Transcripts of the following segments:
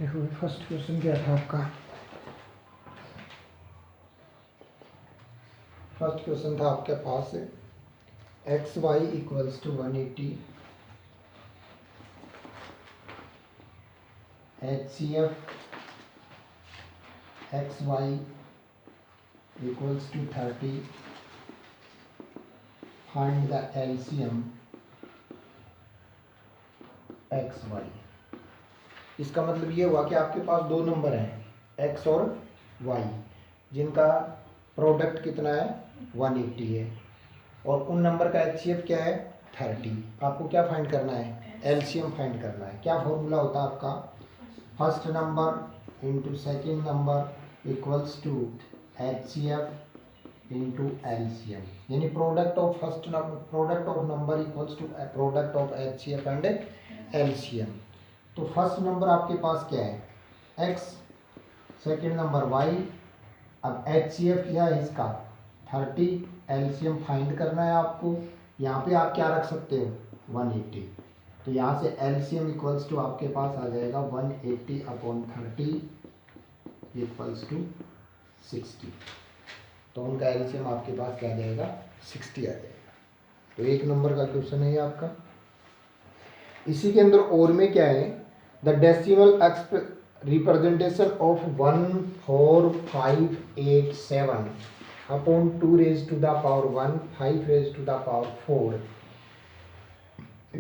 देखो first question क्या था आपका। फर्स्ट क्वेश्चन था आपके पास x y equals to 180 HCF x y equals to 30 find the LCM x y. इसका मतलब ये हुआ कि आपके पास दो नंबर हैं x और y जिनका प्रोडक्ट कितना है 180 है और उन नंबर का HCF क्या है 30। आपको क्या फाइंड करना है LCM फाइंड करना है। क्या फॉर्मूला होता है आपका first number into second number equals to HCF into LCM यानी product of first product of number equals to product of HCF and LCM। तो फर्स्ट नंबर आपके पास क्या है x, सेकेंड नंबर y। अब HCF क्या है इसका 30, LCM फाइंड करना है आपको। यहाँ पे आप क्या रख सकते हो 180, तो यहाँ से LCM इक्वल्स टू आपके पास आ जाएगा 180 अपॉन 30 इक्वल्स टू 60। तो उनका LCM आपके पास क्या आ जाएगा 60 आ जाएगा। तो एक नंबर का क्वेश्चन है ये आपका। इसी के अंदर और में क्या है the decimal representation of 14587 upon 2 raised to the power 1 5 raised to the power 4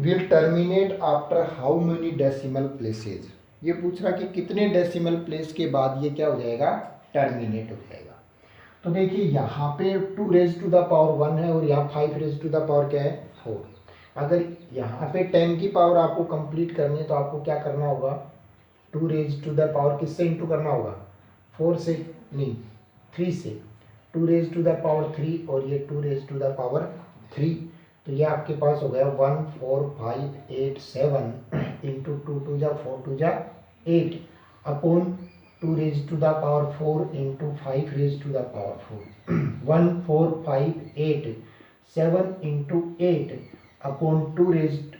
will terminate after how many decimal places। ये पूछ रहा कि कितने डेसिमल प्लेस के बाद ये क्या हो जाएगा टर्मिनेट हो जाएगा। तो देखिए यहाँ पे 2 raised to the power 1 है और यहाँ 5 raised to the power क्या है 4। अगर यहाँ पे 10 की पावर आपको कंप्लीट करनी है तो आपको क्या करना होगा 2 raised to the power किससे इंटू करना होगा 4 से नहीं 3 से 2 raised to the power 3 और ये 2 raised to the power 3। तो ये आपके पास हो गया 14587 इंटू 2 2 जा 4 2 जा 8 upon 2 raised to the power 4 into 5 raised to the power 4 14587 into 8 upon 2 raised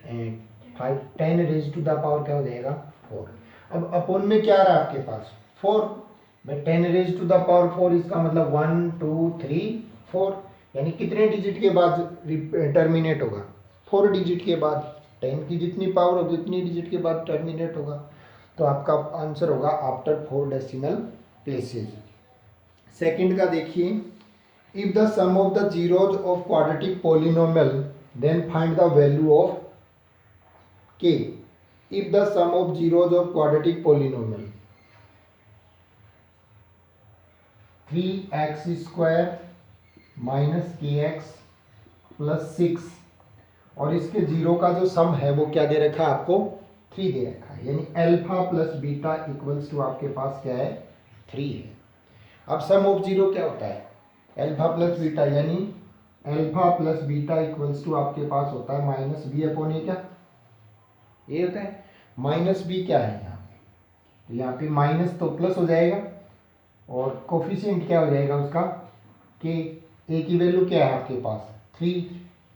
5 10 raised to the power क्या हो जाएगा 4। अब अपॉन में क्या रहा आपके पास 4 में 10 raised to the power 4 इसका मतलब 1 2 3 4 यानी कितने डिजिट के बाद टर्मिनेट होगा 4 डिजिट के बाद। 10 की जितनी पावर होगी उतनी डिजिट के बाद टर्मिनेट होगा। तो आपका आंसर होगा आफ्टर 4 डेसिमल प्लेसेस। सेकंड का देखिए if the sum of the zeros of quadratic polynomial then find the value of k। if the sum of zeros of quadratic polynomial 3x square minus kx plus 6 और इसके zero का जो सम है वो क्या दे रखा है आपको 3 दे रखा है यानी alpha plus beta equals to आपके पास क्या है 3 है। अब सम ऑफ जीरो क्या होता है अल्फा प्लस बीटा यानी alpha plus beta equals to आपके पास होता है माइनस बी अपॉन ए। क्या ये होता है माइनस बी क्या है यहाँ पे तो यहाँ पे माइनस तो प्लस हो जाएगा और कोफिशिएंट क्या हो जाएगा उसका के। ए की वैल्यू क्या है आपके पास 3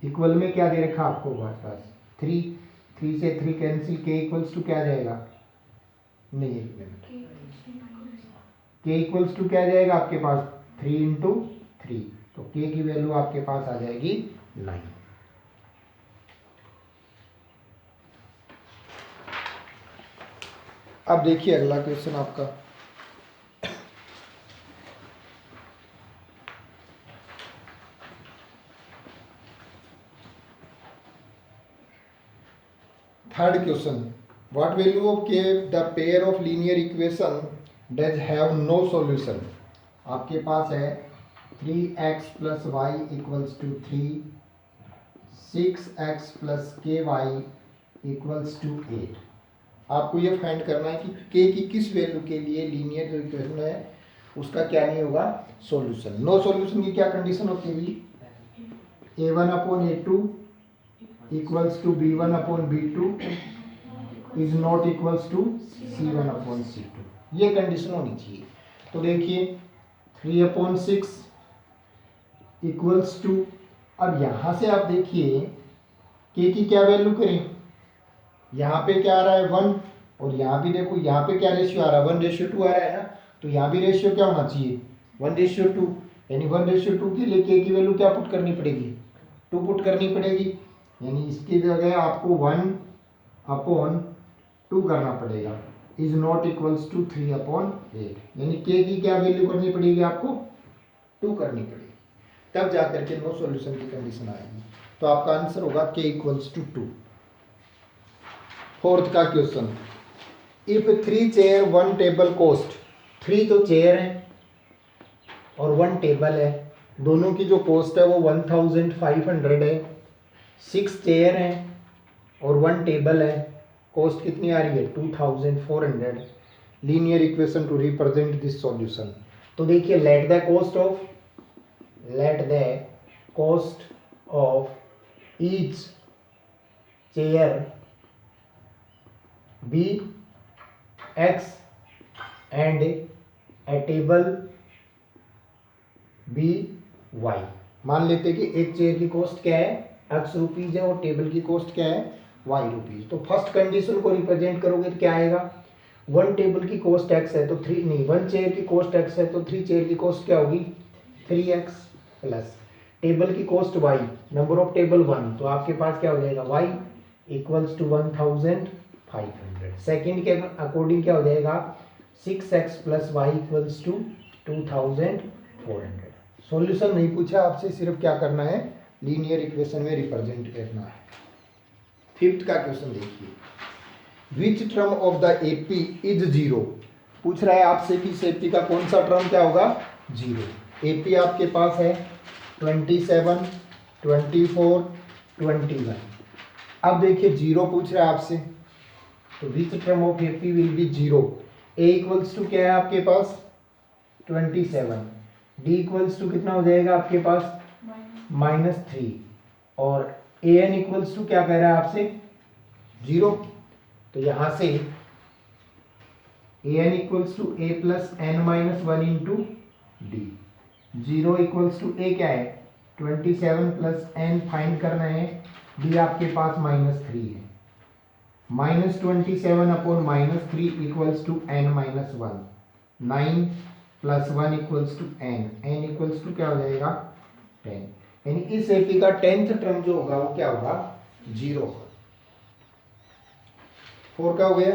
इक्वल में क्या दे रखा आपको पास 3 3 से 3 कैंसिल के इक्वल्स टू क्या आ जाएगा नहीं एक मिनट के इक्वल्स टू क्या आ जाएगा आपके पास 3 इंटू 3 तो के की वैल्यू आपके पास आ जाएगी 9। अब देखिए अगला क्वेश्चन आपका third question what value of के the pair of linear equation does have no solution. आपके पास है 3x plus Y equals to 3 6x plus k y equals to 8। आपको ये फाइंड करना है कि k की किस वैल्यू के लिए लीनियर जो इक्वेशन है उसका क्या नहीं होगा सॉल्यूशन। नो सॉल्यूशन की क्या कंडीशन होती है a1 upon a2 equals to b1 upon b2 is not equals to c1 upon c2। ये कंडीशन होनी चाहिए। तो देखिए 3 अपॉन 6 इक्वल्स टू अब यहाँ से आप देखिए के की क्या वैल्यू करें, यहाँ पे क्या आ रहा है 1, और यहाँ भी देखो यहाँ पे क्या रेशियो आ रहा है 1:2 आ रहा है ना, तो यहाँ भी रेशियो क्या होना चाहिए 1:2, यानी 1:2 के लिए के की वैल्यू क्या पुट करनी पड़ेगी 2 पुट करनी पड़ेगी, यानी इसकी जगह आपको 1/2 करना पड़ेगा, इज नॉट इक्वल्स टू 3/8, यानी के की क्या वैल्यू करनी पड़ेगी आपको 2 करनी पड़ेगी, तब जाकर के नो सॉल्यूशन की कंडीशन आएगी। तो आपका आंसर होगा के इक्वल्स टू 2। फोर्थ का question, if 3 chair 1 table cost, 3 तो चेयर है और 1 टेबल है, दोनों की जो कॉस्ट है वो 1500 है, 6 चेयर है और 1 टेबल है, कॉस्ट कितनी आ रही है 2400, linear equation to represent this solution. तो देखिए let the cost of each chair be X and a table be Y. मान लेते कि एक चेयर की कॉस्ट क्या है एक्स रुपीज है और टेबल की कॉस्ट क्या है वाई रुपीज। तो फर्स्ट कंडीशन को रिप्रेजेंट करोगे तो क्या आएगा, 1 टेबल की कॉस्ट एक्स है तो 3 नहीं, 1 चेयर की कॉस्ट एक्स है तो 3 चेयर की कॉस्ट क्या होगी 3x प्लस टेबल की cost Y, number of table 1, तो आपके पास क्या हो जाएगा वाई इक्वल्स टू 1500। सेकंड के अकॉर्डिंग क्या हो जाएगा 6x plus Y equals to 2400। Solution नहीं पूछा आपसे, सिर्फ क्या करना है लीनियर इक्वेशन में रिप्रेजेंट करना है। फिफ्थ का क्वेश्चन देखिए, विच term of the AP is 0, पूछ रहा है आपसे कि इस एपी का कौन सा टर्म क्या होगा 0। एपी आपके पास है 27, 24, 21। अब देखिए 0 पूछ रहा है आपसे, तो which term of AP will be 0। A equals to क्या है आपके पास 27, डी इक्वल्स टू कितना हो जाएगा आपके पास -3, और ए एन इक्वल्स टू क्या कह रहा है आपसे 0। तो यहां से a n equals to a plus n minus 1 into d, 0 equals to a क्या है 27 प्लस एन फाइंड करना है, डी आपके पास -3 है, -27 upon -3 equals to n minus 1, 9 plus 1 equals to n, n equals to क्या हो जाएगा 10, यानी इस एपी का 10th टर्म जो होगा वो क्या होगा 0 होगा। 4 का हो गया,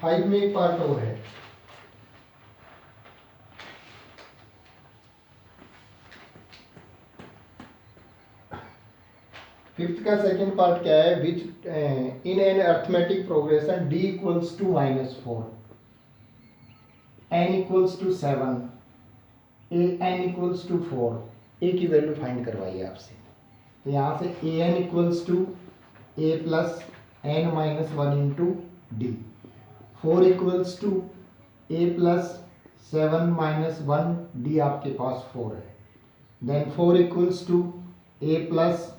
5 में एक पार्ट और है, फिफ्थ का सेकंड पार्ट क्या है, which in an arithmetic progression d equals to -4, n equals to 7, an equals to 4, a की वैल्यू फाइंड करवाइए आपसे। तो यहाँ से an equals to a plus n minus 1 into d, 4 equals to a plus 7 minus 1, d आपके पास 4 है, then 4 equals to a plus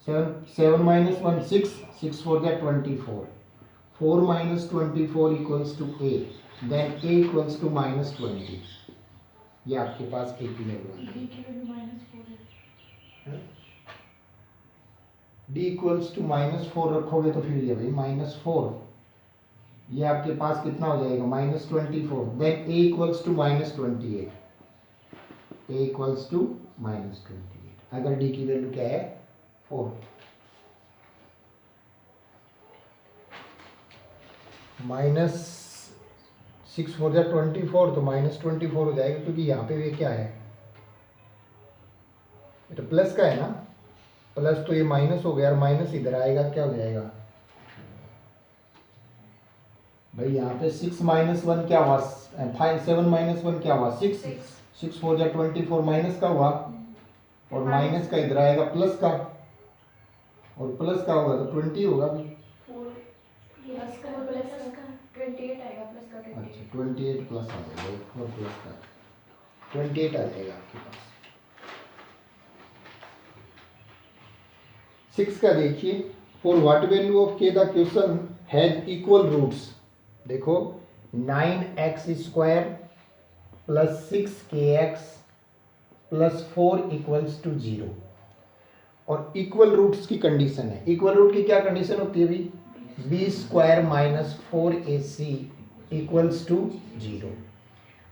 7 minus 1 6, 6 4 that 24, 4 minus 24 equals to a, then a equals to -20, ये आपके पास a की value है, d equals to -4 रखोगे तो फिर ये भाई -4, ये आपके पास कितना हो जाएगा -24, then a equals to -28, a equals to -28, अगर d की वैल्यू क्या है 4। -6 4 जा 24, तो -24 हो जाएगा, क्योंकि यहाँ पे ये क्या है ये तो प्लस का है ना, प्लस तो ये माइनस हो गया और माइनस इधर आएगा क्या हो जाएगा भाई, यहाँ पे 6 माइनस 1 क्या हुआ 7 माइनस 1 क्या हुआ 6, 6 4 जा 24 माइनस का हुआ, और माइनस का इधर आएगा प्लस का, और प्लस का होगा तो 20 होगा भी, अच्छा 28 प्लस आ जाएगा, 4 प्लस का 28 आ जाएगा आपके पास। 6 का देखिए, फॉर व्हाट वैल्यू ऑफ के the question has equal roots, देखो 9x square plus 6kx plus 4 equals to 0, और इक्वल रूट्स की कंडीशन है। इक्वल रूट की क्या कंडीशन होती है भाई? B square minus 4ac equals to 0।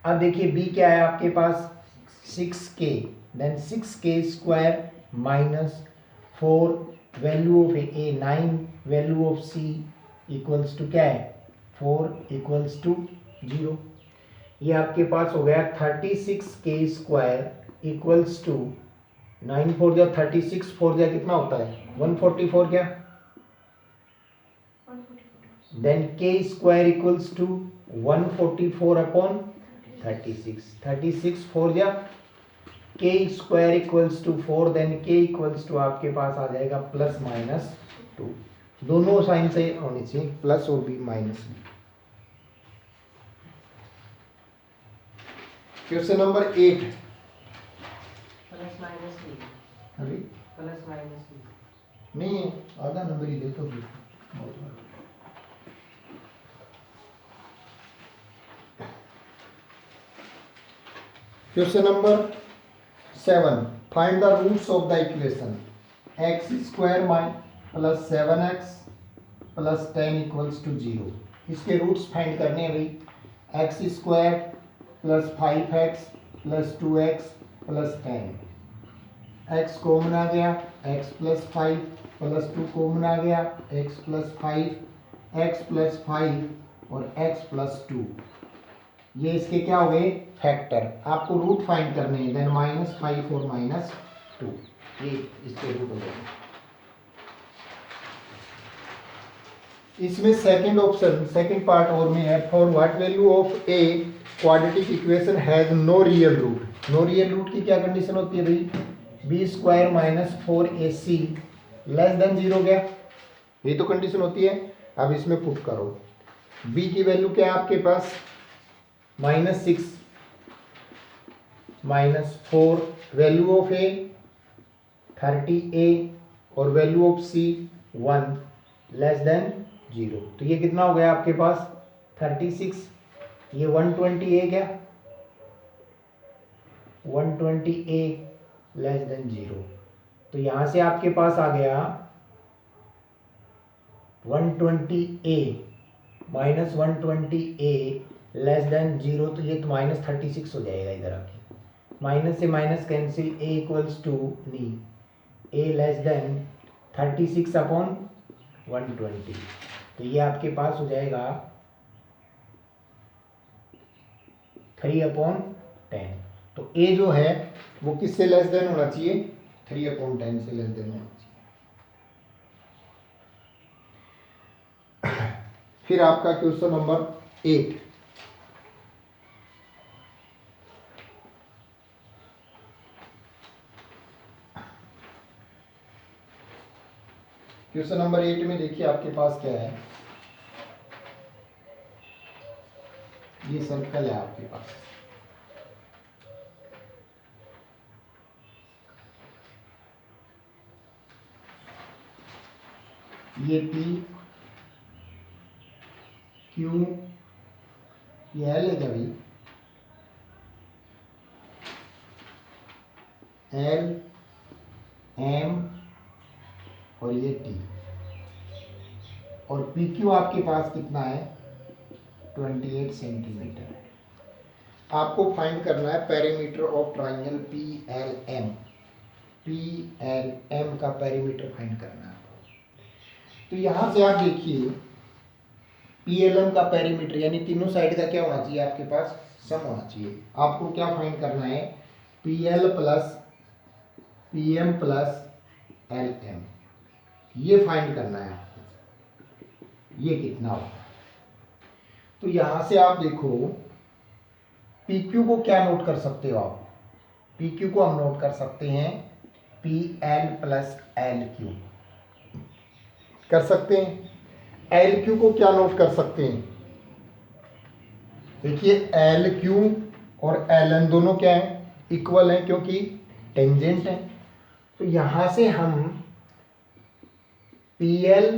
अब देखिए बी क्या है आपके पास? 6k, then 6k square minus 4 value of A 9 value of C equals to क्या है? 4 इक्वल्स टू 0। ये आपके पास हो गया 36k square equals to 9 four जा 36 फोर जा कितना होता है? 144 क्या? Then k square equals to 144 upon 36। 36 four जा k square equals to 4, then k equals to आपके पास आ जाएगा प्लस माइनस 2। दोनों साइन से होनी चाहिए, प्लस और B minus B. Question number 8। Plus minus B, अरे प्लस माइनस बी नहीं है, आधा नंबर ही दे तो भी बहुत बड़ा। Question number 7, find the roots of the equation x square plus 7x plus 10 equals to 0। इसके रूट्स फाइंड करने हैं भाई। X square plus 5x plus 2x plus 10, x common आ गया, x प्लस 5 प्लस 2 कॉमन आ गया, x प्लस 5, x प्लस 5 और x plus 2। ये इसके क्या हो गए? फैक्टर। आपको रूट फाइंड करने हैं, देन -5 और -2, ये इसके रूट हो गए। इसमें सेकंड ऑप्शन, सेकंड पार्ट और में है, for what value of A quadratic equation has no real root. No real root की क्या कंडीशन होती है भाई? B square minus 4ac less than 0 क्या? ये तो कंडीशन होती है। अब इसमें पुट करो, बी की वैल्यू क्या है आपके पास? -6 -4, वैल्यू ऑफ ए 30a और value of C 1 less than 0। तो ये कितना हो गया आपके पास? 36। ये 120a क्या? 120a less than 0। तो यहां से आपके पास आ गया 120a minus 120a less than 0। तो ये तो -36 हो जाएगा इधर आके। माइनस से minus cancel, a equals to नहीं, a लेस देन 36 अपॉन 120। तो ये आपके पास हो जाएगा 3/10। तो a जो है वो किससे लेस देन होना चाहिए? 3/10 से लेस देन होना चाहिए। फिर आपका क्वेश्चन नंबर 8। क्वेश्चन नंबर 8 में देखिए आपके पास क्या है? ये सर्कल है आपके पास, ये P Q, ये L है क्या भाई? L M और ये T, और PQ आपके पास कितना है? 28 सेंटीमीटर है। आपको फाइंड करना है perimeter of triangle PLM। PLM का पेरीमीटर फाइंड करना है आपको। तो यहां से आप देखिए PLM का पेरीमीटर यानी तीनों साइड का क्या होना चाहिए आपके पास? सम होना चाहिए। आपको क्या फाइंड करना है? PL plus PM plus LM, ये फाइंड करना है आपको। ये कितना होगा? तो यहां से आप देखो PQ को क्या नोट कर सकते हो आप? PQ को हम नोट कर सकते हैं PL प्लस LQ कर सकते हैं। LQ को क्या नोट कर सकते हैं? देखिए LQ और LN दोनों क्या है? इक्वल हैं, क्योंकि टेंजेंट है। तो यहां से हम PL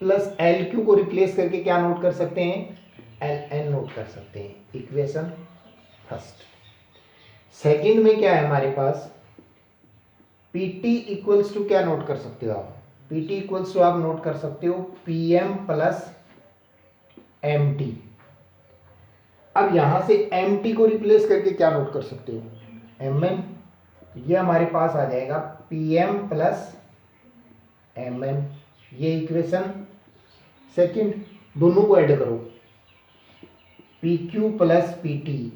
प्लस LQ को रिप्लेस करके क्या नोट कर सकते हैं? LN नोट कर सकते हैं। Equation first. सेकंड में क्या है हमारे पास? पी टी इक्वल्स टू क्या नोट कर सकते हो आप? पी टी इक्वल्स टू आप नोट कर सकते हो P M plus M T. अब यहां से एम टी को रिप्लेस करके क्या नोट कर सकते हो? M N. ये हमारे पास आ जाएगा P M plus M N. ये इक्वेशन सेकंड। दोनों को ऐड करो, P Q plus P T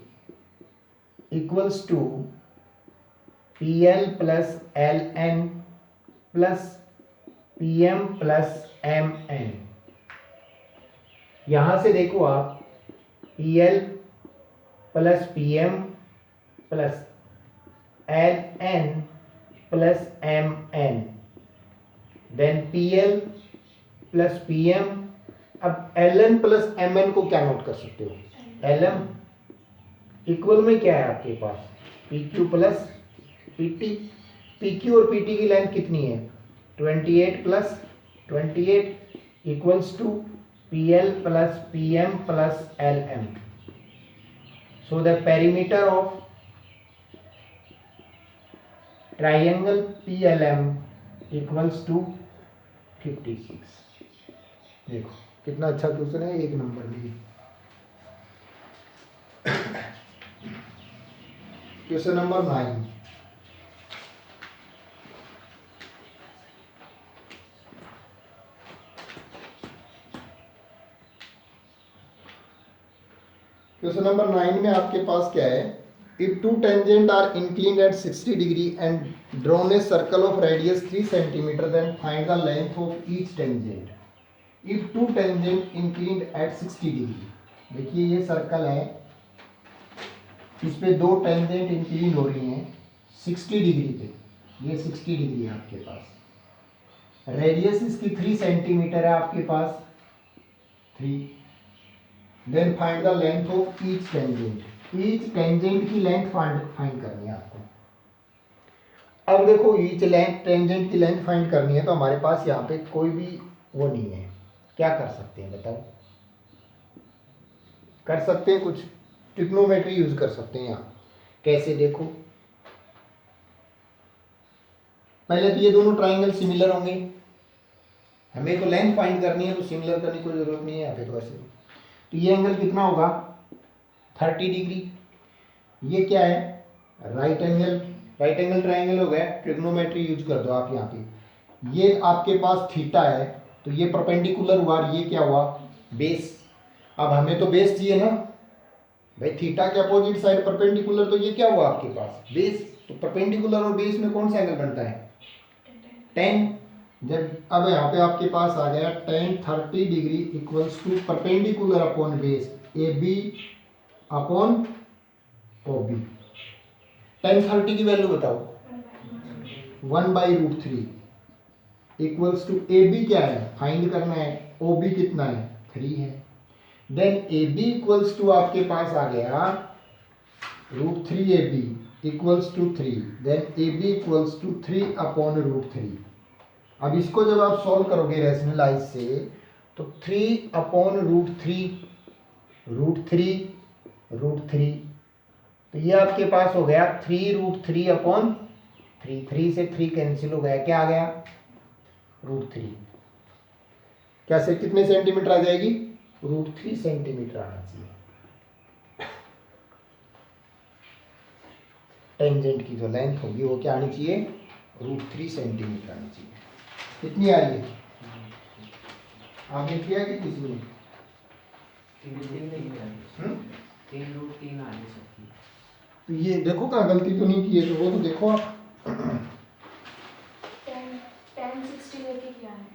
equals to P L plus L N plus P M plus M N. यहां से देखो आप, P L plus P M plus L N plus M N, then P L plus P M. अब L N plus M N को क्या note कर सकते हो? L M. इक्वल में क्या है आपके पास? P Q plus P T. P Q और पी टी की लेंथ कितनी है? 28 plus 28 equals to P L plus P M plus L M. So the perimeter of triangle P L M equals to 56। देखो कितना अच्छा question है, 1 number भी। Question number 9। Question number 9 में आपके पास क्या है? If two tangent are inclined at 60 degree and drawn a circle of radius 3 centimetre, then find the length of each tangent. If two tangent inclined at 60 degree. देखिए ये circle है, इस पे 2 टेंजेंट इंक्लिन हो रही हैं 60 डिग्री पे। ये 60 डिग्री है आपके पास। रेडियस इसकी 3 सेंटीमीटर है आपके पास, 3। Then find the length of each tangent. Each tangent की लेंथ फाइंड करनी है आपको। अब देखो ईच टेंजेंट की लेंथ फाइंड करनी है तो हमारे पास यहाँ पे कोई भी वो नहीं है। क्या कर सकते हैं बताओ? कर सकते हैं कुछ, ट्रिग्नोमेट्री यूज कर सकते हैं यहाँ। कैसे? देखो पहले तो ये दोनों ट्राइंगल सिमिलर होंगे, हमें तो लेंथ फाइंड करनी है तो सिमिलर करने की कोई जरूरत नहीं है यहाँ पे। तो ऐसे तो ये एंगल कितना होगा? 30 डिग्री। ये क्या है? Right angle. Right angle triangle हो गया, ट्रिग्नोमेट्री यूज कर दो आप यहाँ पे। ये आपके पास थीटा है तो ये परपेंडिकुलर हुआ, और ये क्या हुआ? बेस। अब हमें तो बेस चाहिए ना भाई, थीटा के अपोजिट साइड परपेंडिकुलर, तो ये क्या हुआ आपके पास? बेस। तो परपेंडिकुलर और बेस में कौन सा एंगल बनता है? 10। जब अब यहाँ पे आपके पास आ गया tan 30 degree equals to perpendicular upon base A B upon O B. tan 30 की वैल्यू बताओ? 1/√3 इक्वल्स टू ए बी क्या है? फाइंड करना है। ओ बी कितना है? 3 है। Then A B equals to आपके पास आ गया √3 A B equals to 3। Then A B equals to 3 upon √3। अब इसको जब आप सॉल्व करोगे रेशनलाइज से तो 3 अपॉन √3 तो ये आपके पास हो गया 3√3 अपॉन 3। 3 से 3 कैंसिल हो गया, क्या आ गया? √3। क्या से कितने सेंटीमीटर आ जाएगी? √3 सेंटीमीटर आना चाहिए। टेंजेंट की जो लेंथ होगी वो क्या आनी चाहिए? √3 सेंटीमीटर आनी चाहिए। कितनी आ रही है? आपने किया कि किसी ने? 3√3 आ नहीं सकती। तो ये देखो कहाँ गलती तो नहीं की है, तो वो तो देखो आप। 1060 लेके क्या है?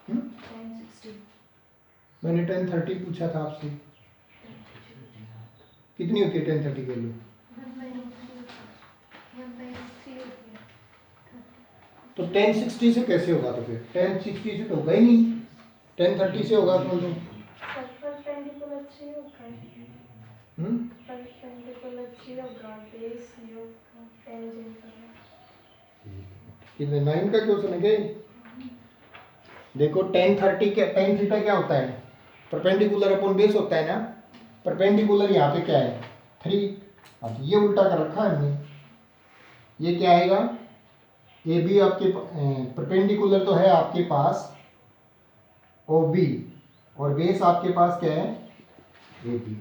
1060 मैंने 1030 पूछा था आपसे, कितनी होती है 1030 की वैल्यू? 1/3 होती है। तो 1060 से कैसे होगा? तो फिर 1060 से तो होगा ही नहीं, 1030 से होगा तो परपेंडिकुलर 3 होगा। परपेंडिकुलर 3 होगा, बेस ये होगा, टेंजेंट होगा। कितने 9 का क्वेश्चन है क्या? देखो 1030 क्या, tan थीटा क्या होता है? परपेंडिकुलर अपॉन बेस होता है ना। परपेंडिकुलर यहाँ पे क्या है? 3। अब ये उल्टा कर रखा है हमने, ये क्या आएगा? ए बी आपके परपेंडिकुलर तो है आपके पास ओ बी, और बेस आपके पास क्या है ए बी।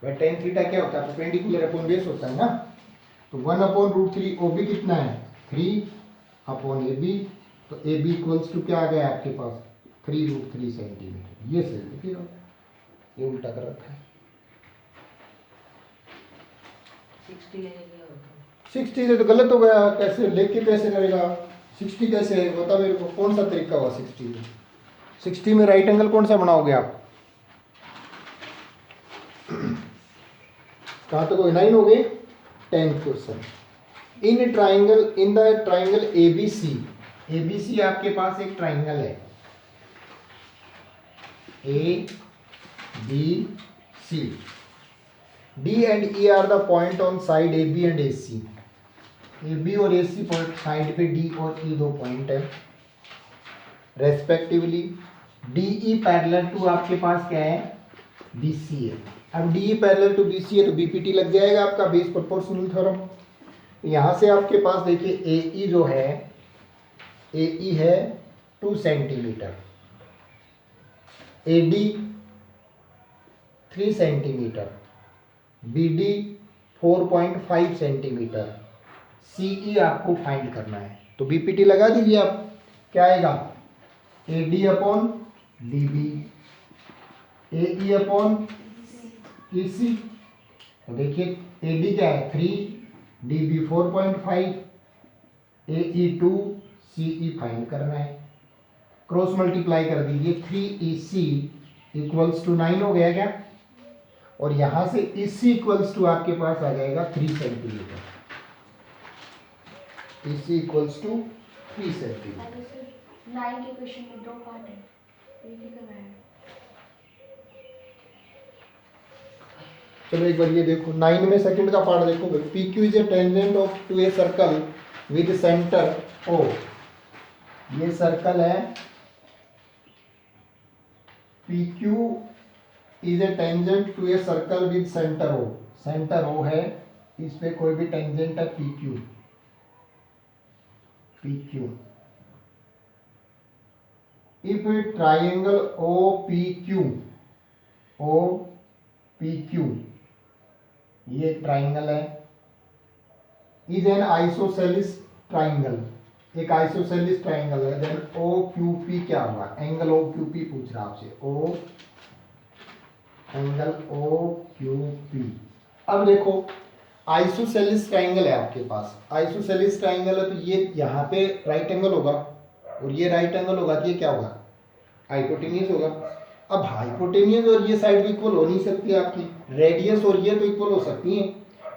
वह टेन थीटा क्या होता है, परपेंडिकुलर अपॉन बेस होता है ना। तो 1/√3 ओ बी कितना है 3/ए बी। तो ए बी इक्वल्स टू क्या आ गया आपके पास 3√3 सेंटीमीटर। ये सही है, फिर ये उल्टा कर रखा है। 60 लेके क्या होता है? 60 से तो गलत हो गया, कैसे लेके कैसे करेगा 60 कैसे है बता मेरे को, कौन सा तरीका हुआ 60 में। 60 में राइट एंगल कौन सा बनाओगे आप, कहाँ तक हो 9 हो गए। 10th question, in triangle in the triangle ABC, ABC आपके पास एक ट्राइंगल है A B C, D and E are the point on side A B and A C. A B और ए सी पॉइंट साइड पे D और E दो पॉइंट है respectively. D E parallel to आपके पास क्या है बी सी है। अब D E parallel to B C है तो बीपीटी लग जाएगा आपका, बेस प्रोपोर्शनल थ्योरम। यहाँ से आपके पास देखिए ए ई जो है ए ई है 2 centimetre, A D 3 centimetre, B D 4.5 centimetre, C E आपको फाइंड करना है। तो बीपीटी लगा दीजिए आप, क्या आएगा A D upon D B, A E upon E C. तो देखिए ए डी क्या है 3, D B 4.5, A E 2, C E find करना है। क्रॉस मल्टीप्लाई कर दीजिए 3EC इक्वल्स टू 9 हो गया क्या, और यहां से EC इक्वल्स टू आपके पास आ जाएगा 3 centimetre. EC equals to 3 centimetre. 9 के क्वेश्चन में 2 पार्ट है, एक ही करना है। चलो एक बार ये देखो 9 में सेकंड का पार्ट देखो भाई। P Q is a tangent of to a circle with centre O. ये सर्कल है P Q is a tangent to a circle with centre O. Centre O है, इस पे कोई भी टेंजेंट है P Q, P Q. If triangle O P Q, O P Q ये triangle है, इज एन आइसोसेलिस ट्राइंगल, एक isosceles triangle है। देन ओ क्यू पी क्या हुआ, एंगल ओ क्यू पी पूछ रहा आपसे, O angle O Q P. अब देखो आइसोसेलिस ट्राइंगल है आपके पास, आइसोसेलिस ट्राइंगल है तो ये यहाँ पे राइट एंगल होगा और ये राइट एंगल होगा तो ये क्या होगा हाइपोटेन्यूज होगा। अब हाइपोटेन्यूज और ये साइड भी इक्वल हो नहीं सकती आपकी, रेडियस और ये तो इक्वल हो सकती है।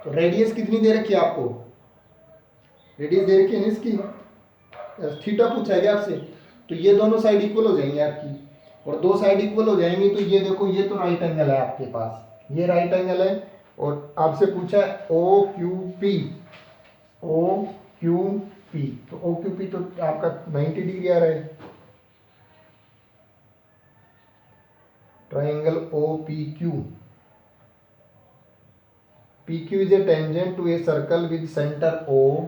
तो रेडियस कितनी दे रखी है आपको, रेडियस दे रखी है ना इसकी, थीटा पूछा है आपसे, तो ये दोनों साइड इक्वल हो जाएंगे आपकी, और दो साइड इक्वल हो जाएंगी तो ये देखो ये तो राइट एंगल है आपके पास, ये राइट एंगल है। और आपसे पूछा है O Q P, O Q P, तो ओ क्यू पी तो आपका 90 डिग्री आ रहा है। Triangle O P Q, P Q is a tangent to a circle with centre O,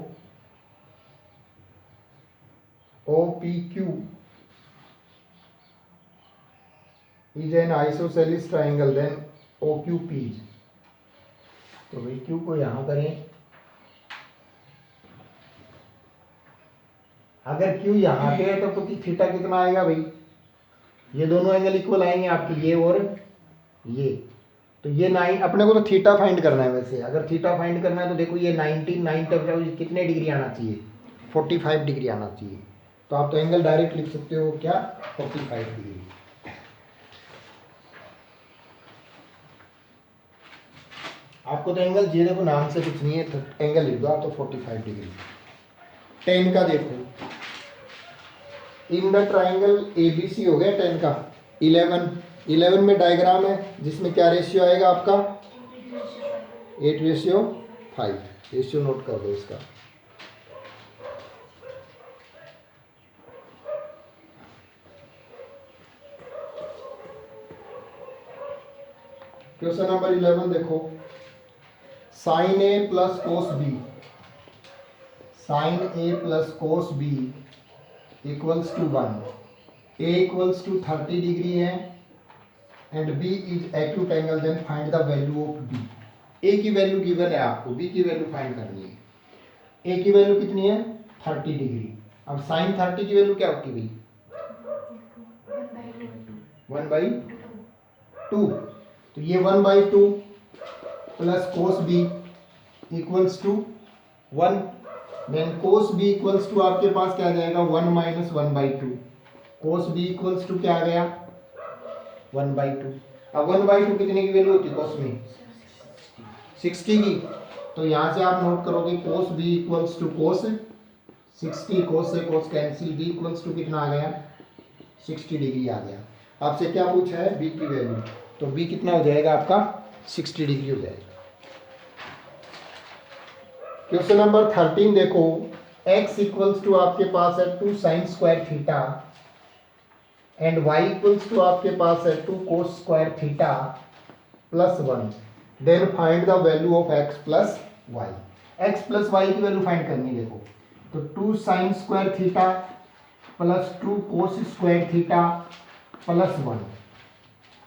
O P Q is an isosceles triangle, then O Q P. तो भाई Q को यहां करें, अगर क्यू यहां पे है तो थीटा कितना आएगा भाई, ये दोनों एंगल इक्वल आएंगे आपके, ये और ये। तो ये 9, अपने को तो थीटा फाइंड करना है वैसे, अगर थीटा फाइंड करना है तो देखो ये 9 तक जाओ, कितने डिग्री आना चाहिए 45 डिग्री आना चाहिए। तो आप तो एंगल डायरेक्ट लिख सकते हो क्या 45 डिग्री। आपको तो एंगल ये देखो नाम से कुछ नहीं है, तो एंगल लिख दो आप तो 45 डिग्री। 10 का देखो, इन द ट्राइंगल एबीसी हो गया 10 का। 11 में डायग्राम है जिसमें क्या रेशियो आएगा आपका 8:5। रेशियो नोट कर दो इसका। क्वेश्चन नंबर 11 देखो, sine A plus cos B, sine A plus cos B equals to 1, A equals to 30 degree है and B is acute angle, then find the value of B. A की value given है आपको, B की value find करनी है। ए की value कितनी है 30 डिग्री। अब साइन 30 की वैल्यू क्या होती है 1/2, तो ये 1/2 plus cos B equals to 1, then cos B equals to आपके पास क्या आ जाएगा 1 minus 1/2, cos B equals to क्या आ गया 1/2। अब 1/2 कितने की वैल्यू होती है कोस में 60 की, तो यहाँ से आप नोट करोगे cos B equals to cos 60, cos से cos cancel, B equals to कितना आ गया 60 डिग्री आ गया। आपसे क्या पूछा है बी की वैल्यू, तो बी कितना हो जाएगा आपका 60 डिग्री हो जाएगा। क्वेश्चन नंबर 13 देखो, x इक्वल्स टू आपके पास है 2 sine square theta and y equals to आपके पास है 2 cos square theta plus 1, then find the value of x plus y। x plus y की वैल्यू फाइंड करनी है। देखो तो 2 sine square theta plus 2 cos square theta plus 1।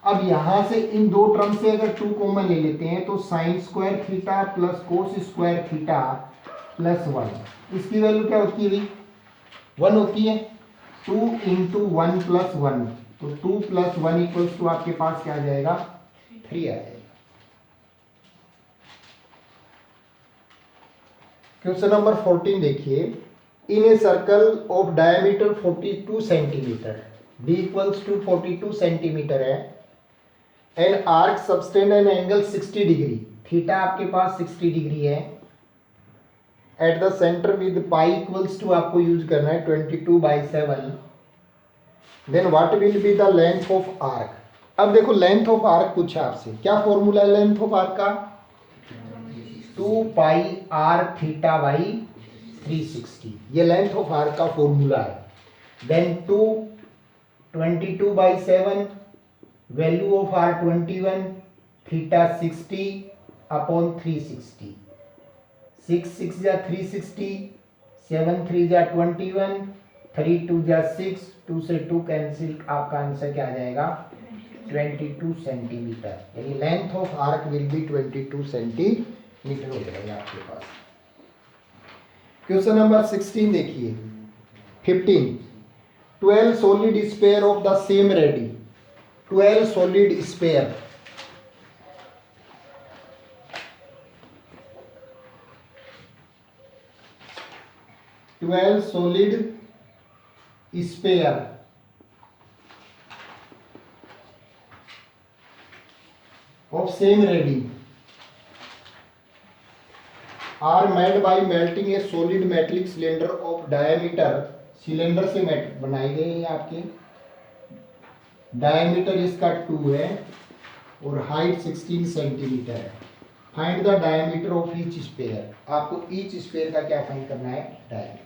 अब यहां से इन दो टर्म से अगर 2 कॉमन ले लेते हैं तो sign square theta plus cos square theta plus 1, इसकी वैल्यू क्या होती है भाई 1 होती है। 2 इंटू 1 प्लस 1, तो 2 प्लस 1 इक्वल्स टू आपके पास क्या आ जाएगा 3 आ जाएगा। क्वेश्चन नंबर 14 देखिए, in a circle of diameter 42 centimetre, d equals to 42 centimetre है and arc subtend an angle 60 degree, theta आपके पास 60 डिग्री है at the centre with pi equals to आपको यूज करना है 22/7, then what will be the length of arc. अब देखो length of arc पूछा आपसे, क्या फॉर्मूला है लेंथ ऑफ आर्क का 2 पाई r थीटा बाई 360, ये लेंथ ऑफ आर्क का फॉर्मूला है। Then 22/7, value of r 21, theta 60 upon 360, 6 6 जा 360, 7 3 जा 21, 3 2 जा 6, 2 से 2 कैंसिल, आपका आंसर क्या आ जाएगा 22 सेंटीमीटर, यानी length of arc will be 22 centimetre हो जाएगा आपके पास। क्वेश्चन नंबर 16 देखिए, 15, 12 solid sphere of the same ready, 12 solid sphere, of same ready are made by melting a solid metallic cylinder of diameter, cylinder से बनाए गए हैं आपके, डायमीटर इसका 2 है और हाइट 16 सेंटीमीटर है। Find the diameter of each sphere, आपको ईच स्पेयर का क्या फाइंड करना है डायमीटर,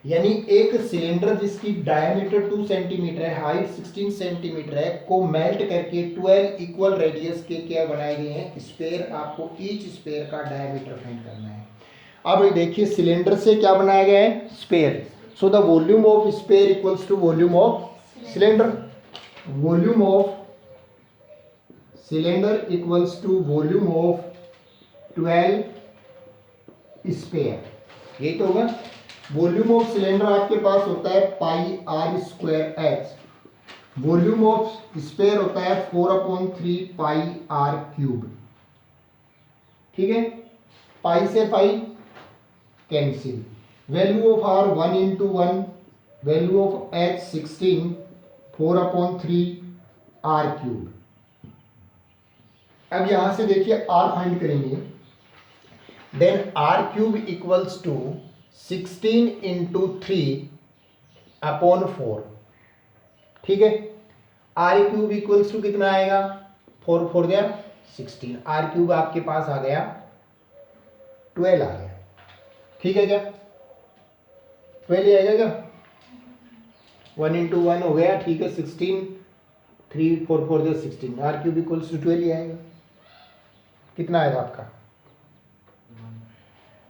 यानी एक सिलेंडर जिसकी डायमीटर 2 सेंटीमीटर है, हाइट 16 सेंटीमीटर है, को मेल्ट करके 12 इक्वल रेडियस के क्या बनाए गए हैं स्पेयर, आपको ईच स्पेयर का डायमीटर फाइंड करना है। अब देखिए सिलेंडर से क्या बनाया गया है sphere, so the volume of sphere equals to volume of cylinder, volume of cylinder equals to volume of 12 sphere, यही तो होगा। वॉल्यूम ऑफ सिलेंडर आपके पास होता है pi r square h, volume of sphere होता है 4/3 पाई r क्यूब, ठीक है, पाई से pi cancel, value of r 1 into 1, value of h 16, 4/3 r cube. अब यहां से देखिए r फाइंड करेंगे, then r cube equals to 16 into 3/4, ठीक है, r क्यूब इक्वल्स टू कितना आएगा 4 4 दिया 16, r क्यूब आपके पास आ गया 12 आ गया, ठीक है क्या 12 आएगा क्या, 1 इंटू 1 हो गया, ठीक है 16, 3 4 4 दिया 16, r क्यूब इक्वल्स टू 12 आएगा। कितना आएगा आपका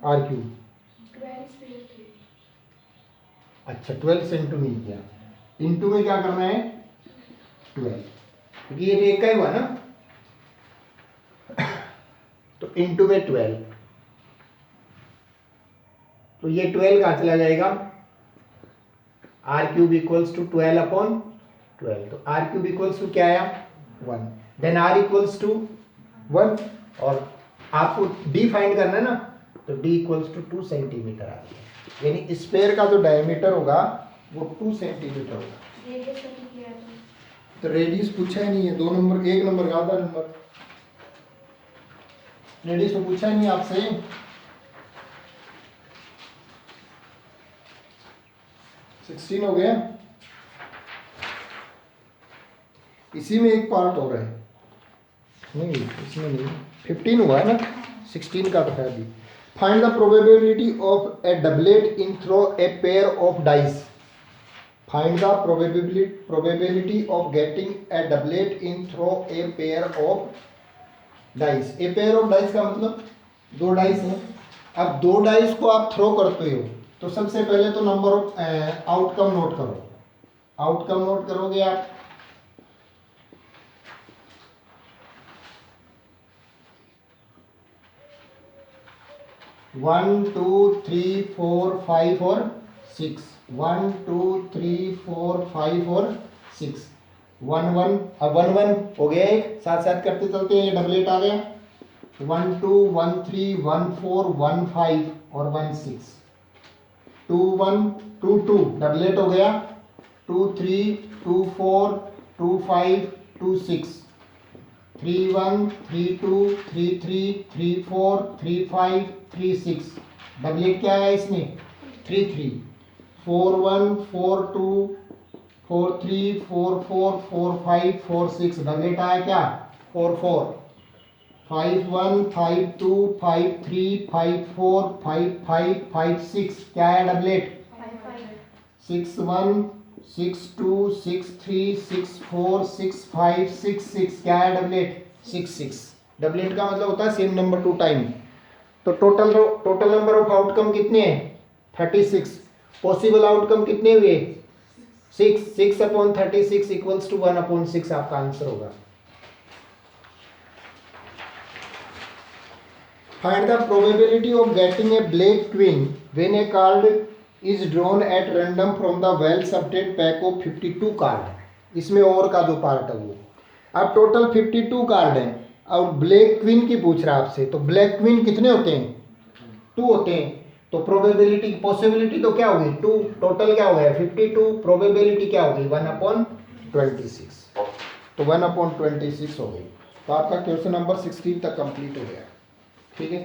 r क्यूब 12 स्पेयर अच्छा 12 से इंटू नहीं किया, इंटू में क्या करना है 12, क्योंकि ये एक का ही हुआ ना, तो इंटू में 12, तो ये 12 कहाँ चला जाएगा, R cube equals to 12 upon 12, तो आर क्यूब इक्वल्स टू क्या आया 1, देन आर इक्वल्स टू 1, और आपको डी फाइंड करना है ना, तो डी इक्वल्स टू 2 सेंटीमीटर आ गया, यानी स्पेयर का जो डायमीटर होगा वो 2 सेंटीमीटर होगा। ये कैसे किया तो रेडियस पूछा ही नहीं है, 2 नंबर 1 नंबर का आधा नंबर, रेडियस तो पूछा ही नहीं आपसे। सिक्सटीन हो गया, इसी में एक पार्ट हो रहा है, नहीं इसमें नहीं, 15 हुआ है ना, 16 का तो है अभी। Find the probability of a doublet in throw a pair of dice, find the probability of getting a doublet in throw a pair of dice. A pair of dice का मतलब 2 डाइस हैं, अब 2 डाइस को आप throw करते हो तो सबसे पहले तो नंबर ऑफ आउटकम नोट करो, आउटकम नोट करोगे आप, one two three four five और 6, 1 2 3 4 5 और 6, 1 1, अब 1 1 हो गया, एक साथ साथ करते चलते हैं, डबलेट आ गया, 1 2 1 3 1 4 1 5 और 1 6, 2 1 2 2 डबलेट हो गया, 2 3 2 4 2 5 2 6, 3 1 3 2 3 3 3 4 3 5 3 6, डबलेट क्या है इसमें 3 3, 4 1 4 2 4 3 4 4 4 5 4 6, डबलेट आया क्या 4 4, 5 1 5 2 5 3 5 4 5 5 5 6, क्या है डबलेट 6 1 6 2 6 3 6 4 6 5 6 6, क्या है डबलेट 6 6, डबलेट का मतलब होता है सेम नंबर 2 टाइम। तो टोटल नंबर ऑफ आउटकम कितने हैं 36, पॉसिबल आउटकम कितने हुए 6, 6 अपॉन 36 इक्वल्स टू 1 अपॉन 6 आपका आंसर होगा। Find the probability of getting A black queen when A card is drawn at random from the well sorted pack of 52 card, इसमें और का जो पार्ट है वो, अब टोटल 52 कार्ड हैं और ब्लैक क्वीन की पूछ रहा है आपसे, तो ब्लैक क्वीन कितने होते हैं 2 होते हैं, तो प्रोबेबिलिटी पॉसिबिलिटी तो क्या होगी 2, टोटल क्या हो गया 52, प्रोबेबिलिटी क्या होगी 1 अपॉन 26, तो 1 अपॉन 26 हो गई। तो आपका क्वेश्चन नंबर 16 तक कंप्लीट हो गया, ठीक है।